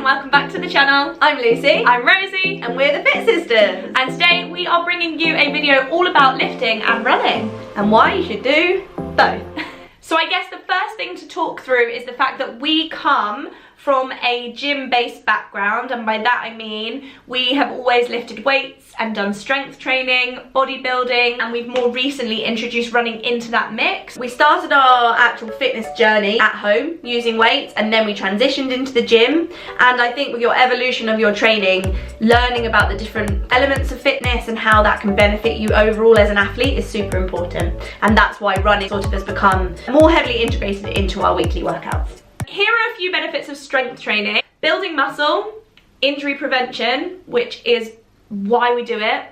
and welcome back to the channel. I'm Lucy. I'm Rosie. And we're the Fit Sisters. And today we are bringing you a video all about lifting and running. And why you should do both. So I guess the first thing to talk through is the fact that we come from a gym-based background, and by that I mean we have always lifted weights and done strength training, bodybuilding, and we've more recently introduced running into that mix. We started our actual fitness journey at home using weights, and then we transitioned into the gym. And I think with your evolution of your training, learning about the different elements of fitness and how that can benefit you overall as an athlete is super important. And that's why running sort of has become more heavily integrated into our weekly workouts. Here are a few benefits of strength training. Building muscle, injury prevention, which is why we do it,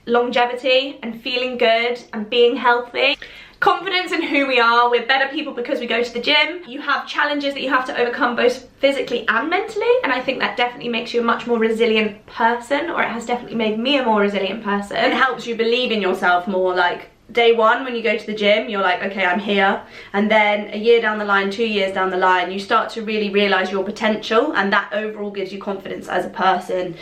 longevity and feeling good and being healthy, confidence in who we are. We're better people because we go to the gym. You have challenges that you have to overcome both physically and mentally, and I think that definitely makes you a much more resilient person, or it has definitely made me a more resilient person. It helps you believe in yourself more. Like day one when you go to the gym, you're like, okay, I'm here, and then a year down the line, 2 years down the line, you start to really realize your potential, and that overall gives you confidence as a person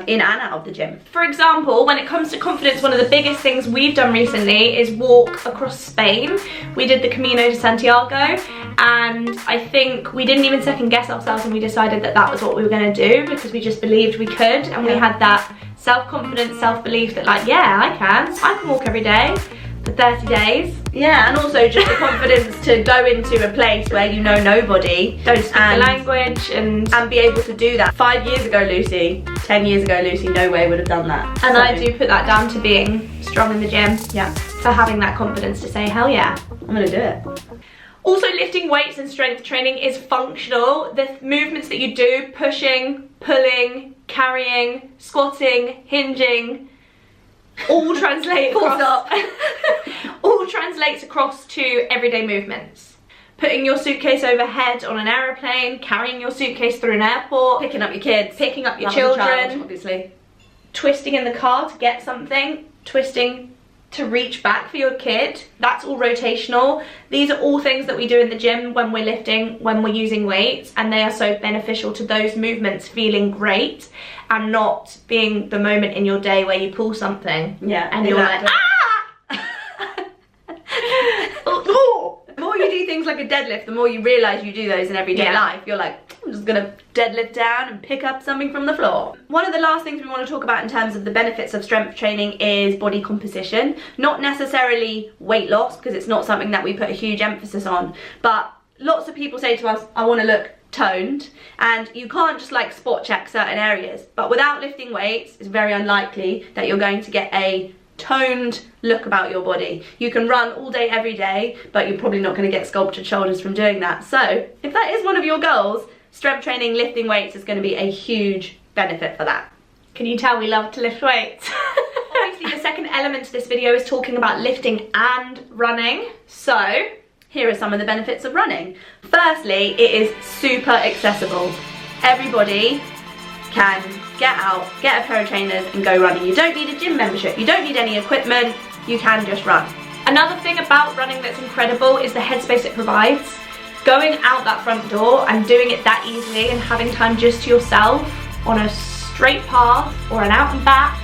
in and out of the gym. For example, when it comes to confidence, one of the biggest things we've done recently is walk across Spain. We did the Camino de Santiago, and I think we didn't even second guess ourselves, and we decided that that was what we were going to do because we just believed we could, and we had that self-confidence, self-belief that like, yeah, I can walk every day for 30 days. Yeah, and also just the confidence to go into a place where you know nobody, don't speak the language, and be able to do that. 5 years ago, Lucy, 10 years ago, Lucy, no way would have done that. And so I do put that down to being strong in the gym. Yeah. For having that confidence to say, hell yeah, I'm gonna do it. Also, lifting weights and strength training is functional. The movements that you do, pushing, pulling, carrying, squatting, hinging, all translate across, all translates across to everyday movements. Putting your suitcase overhead on an aeroplane, carrying your suitcase through an airport, picking up your kids, picking up your Love as a children, child, obviously. Twisting in the car to get something, twisting to reach back for your kid. That's all rotational. These are all things that we do in the gym when we're lifting, when we're using weights, and they are so beneficial to those movements feeling great and not being the moment in your day where you pull something. Yeah, and you're like, ah! The more you do things like a deadlift, the more you realise you do those in everyday life. You're like, I'm just gonna deadlift down and pick up something from the floor. One of the last things we want to talk about in terms of the benefits of strength training is body composition. Not necessarily weight loss, because it's not something that we put a huge emphasis on, but lots of people say to us, I want to look toned, and you can't just like spot check certain areas, but without lifting weights, it's very unlikely that you're going to get a toned look about your body. You can run all day every day, but you're probably not going to get sculpted shoulders from doing that. So if that is one of your goals, strength training, lifting weights is going to be a huge benefit for that. Can you tell we love to lift weights? Obviously, the second element to this video is talking about lifting and running. So here are some of the benefits of running. Firstly, it is super accessible. Everybody can get out, get a pair of trainers and go running. You don't need a gym membership, you don't need any equipment, you can just run. Another thing about running that's incredible is the headspace it provides. Going out that front door and doing it that easily and having time just to yourself on a straight path or an out and back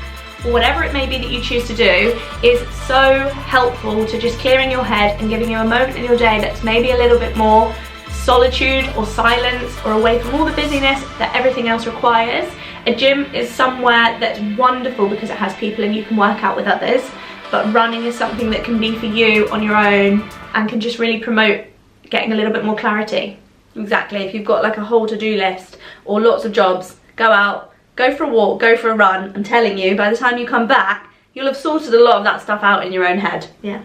or whatever it may be that you choose to do is so helpful to just clearing your head and giving you a moment in your day that's maybe a little bit more solitude or silence or away from all the busyness that everything else requires. A gym is somewhere that's wonderful because it has people and you can work out with others, but running is something that can be for you on your own and can just really promote getting a little bit more clarity. Exactly. If you've got like a whole to-do list or lots of jobs, go out, go for a walk, go for a run. I'm telling you, by the time you come back, you'll have sorted a lot of that stuff out in your own head. Yeah.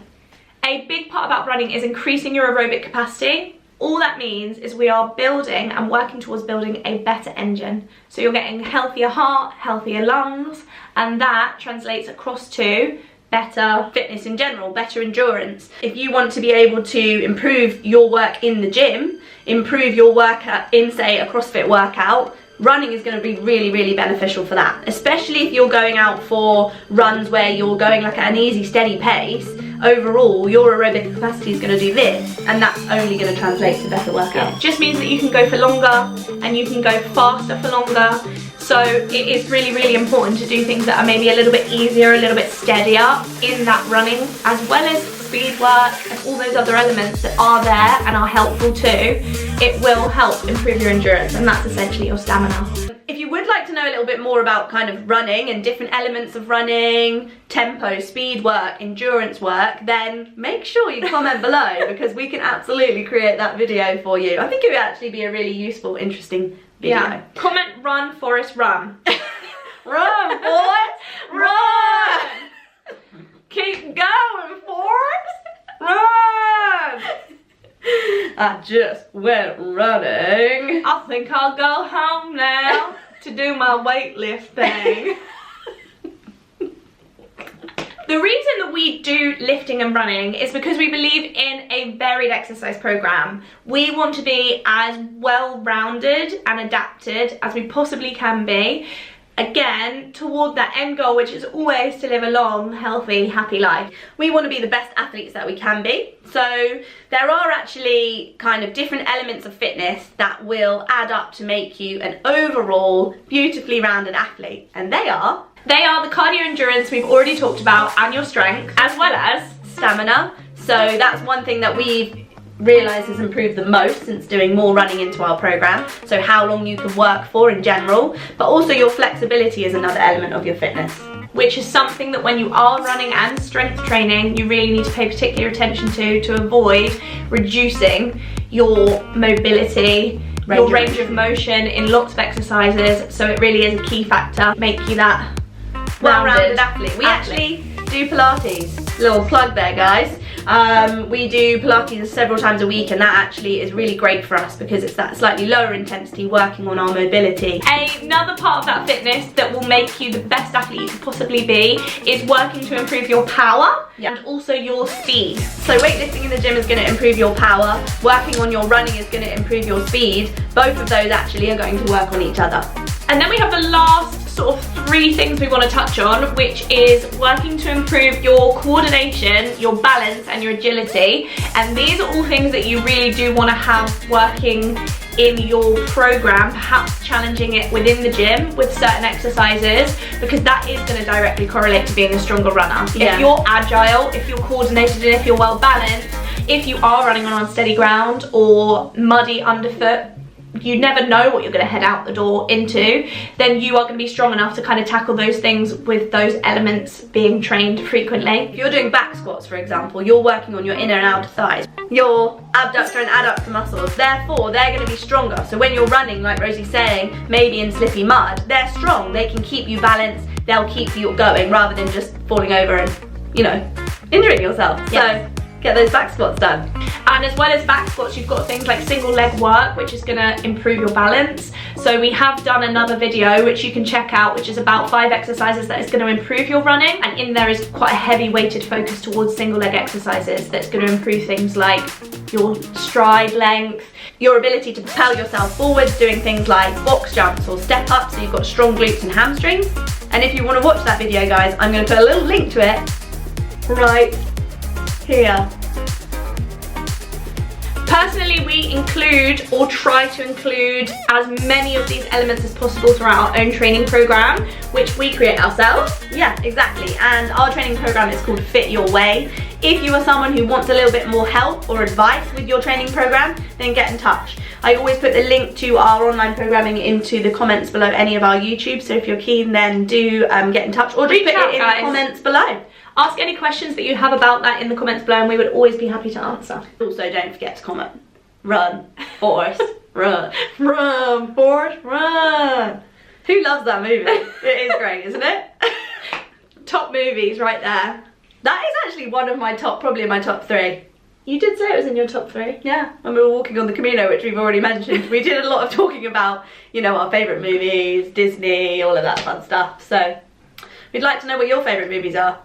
A big part about running is increasing your aerobic capacity. All that means is we are building and working towards building a better engine. So you're getting healthier heart, healthier lungs, and that translates across to better fitness in general, better endurance. If you want to be able to improve your work in the gym, improve your work in, say, a CrossFit workout, running is going to be really, really beneficial for that. Especially if you're going out for runs where you're going like at an easy, steady pace. overall your aerobic capacity is going to do this, and that's only going to translate to better workout. It just means that you can go for longer and you can go faster for longer. So it is really, really important to do things that are maybe a little bit easier, a little bit steadier in that running, as well as speed work and all those other elements that are there and are helpful too. It will help improve your endurance, and that's essentially your stamina. If you would like to know a little bit more about kind of running and different elements of running, tempo, speed work, endurance work, then make sure you comment below, because we can absolutely create that video for you. I think it would actually be a really useful, interesting video. Yeah. Comment run, Forrest, run. Run, Forrest, run! Keep going, Forrest, run! I just went running. I think I'll go home now to do my weightlifting. The reason that we do lifting and running is because we believe in a varied exercise program. We want to be as well-rounded and adapted as we possibly can be, again, toward that end goal, which is always to live a long, healthy, happy life. We want to be the best athletes that we can be. So there are actually kind of different elements of fitness that will add up to make you an overall beautifully rounded athlete. And they are the cardio endurance we've already talked about, and your strength, as well as stamina. So that's one thing that we've realised has improved the most since doing more running into our program. So how long you can work for in general, but also your flexibility is another element of your fitness, which is something that when you are running and strength training, you really need to pay particular attention to avoid reducing your mobility, your range of motion in lots of exercises. So it really is a key factor, make you that well-rounded athlete. We actually do Pilates. Little plug there, guys. We do Pilates several times a week, and that actually is really great for us because it's that slightly lower intensity working on our mobility. Another part of that fitness that will make you the best athlete you could possibly be is working to improve your power and also your speed. So weightlifting in the gym is going to improve your power, working on your running is going to improve your speed. Both of those actually are going to work on each other. And then we have the last sort of 3 things we want to touch on, which is working to improve your coordination, your balance and your agility. And these are all things that you really do want to have working in your program, perhaps challenging it within the gym with certain exercises, because that is going to directly correlate to being a stronger runner. If you're agile, if you're coordinated, and if you're well balanced, if you are running on unsteady ground or muddy underfoot, you never know what you're going to head out the door into, then you are going to be strong enough to kind of tackle those things with those elements being trained frequently. If you're doing back squats, for example, you're working on your inner and outer thighs, your abductor and adductor muscles, therefore they're going to be stronger. So when you're running, like Rosie's saying, maybe in slippy mud, they're strong, they can keep you balanced, they'll keep you going rather than just falling over and, you know, injuring yourself. Yes. So get those back squats done. And as well as back squats, you've got things like single leg work, which is going to improve your balance. So we have done another video which you can check out, which is about 5 exercises that is going to improve your running, and in there is quite a heavy weighted focus towards single leg exercises that's going to improve things like your stride length, your ability to propel yourself forwards, doing things like box jumps or step ups, so you've got strong glutes and hamstrings. And if you want to watch that video, guys, I'm going to put a little link to it right here. Personally, we include or try to include as many of these elements as possible throughout our own training program, which we create ourselves. Yeah, exactly. And our training program is called Fit Your Way. If you are someone who wants a little bit more help or advice with your training program, then get in touch. I always put the link to our online programming into the comments below any of our YouTube, so if you're keen, then do get in touch, or just put it in the comments below. Ask any questions that you have about that in the comments below, and we would always be happy to answer. Also, don't forget to comment. Run, Forrest, run. Run, Forrest, run. Who loves that movie? It is great, isn't it? Top movies right there. That is actually one of my top, probably in my top 3. You did say it was in your top 3. Yeah, when we were walking on the Camino, which we've already mentioned, we did a lot of talking about, you know, our favourite movies, Disney, all of that fun stuff. So, we'd like to know what your favourite movies are.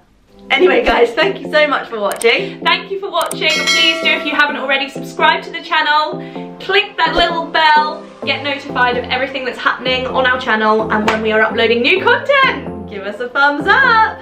Anyway, guys, thank you so much for watching. Thank you for watching. Please do, if you haven't already, subscribe to the channel, click that little bell, get notified of everything that's happening on our channel and when we are uploading new content. Give us a thumbs up.